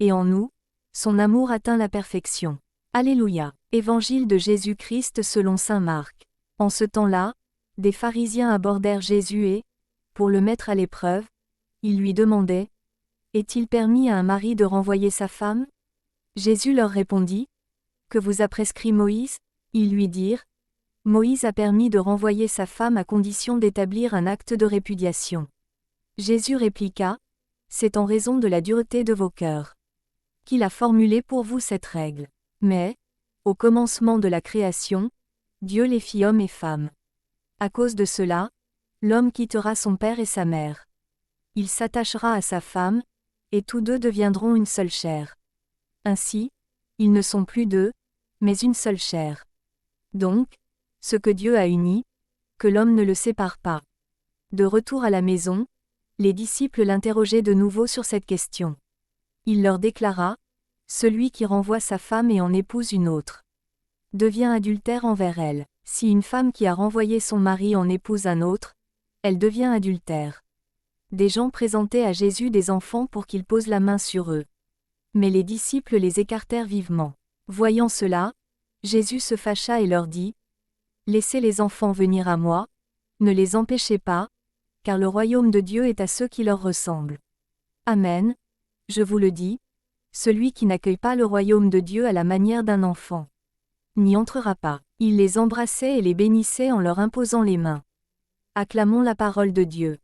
et en nous, son amour atteint la perfection. Alléluia. Évangile de Jésus-Christ selon saint Marc. En ce temps-là, des pharisiens abordèrent Jésus et, pour le mettre à l'épreuve, ils lui demandaient: Est-il permis à un mari de renvoyer sa femme? Jésus leur répondit: Que vous a prescrit Moïse? Ils lui dirent: Moïse a permis de renvoyer sa femme à condition d'établir un acte de répudiation. Jésus répliqua: C'est en raison de la dureté de vos cœurs qu'il a formulé pour vous cette règle. Mais, au commencement de la création, Dieu les fit hommes et femmes. À cause de cela, l'homme quittera son père et sa mère. Il s'attachera à sa femme, et tous deux deviendront une seule chair. Ainsi, ils ne sont plus deux, mais une seule chair. Donc, ce que Dieu a uni, que l'homme ne le sépare pas. De retour à la maison, les disciples l'interrogeaient de nouveau sur cette question. Il leur déclara: Celui qui renvoie sa femme et en épouse une autre devient adultère envers elle. Si une femme qui a renvoyé son mari en épouse un autre, elle devient adultère. Des gens présentaient à Jésus des enfants pour qu'il pose la main sur eux. Mais les disciples les écartèrent vivement. Voyant cela, Jésus se fâcha et leur dit: Laissez les enfants venir à moi, ne les empêchez pas, car le royaume de Dieu est à ceux qui leur ressemblent. Amen, je vous le dis, celui qui n'accueille pas le royaume de Dieu à la manière d'un enfant n'y entrera pas. Il les embrassait et les bénissait en leur imposant les mains. Acclamons la parole de Dieu.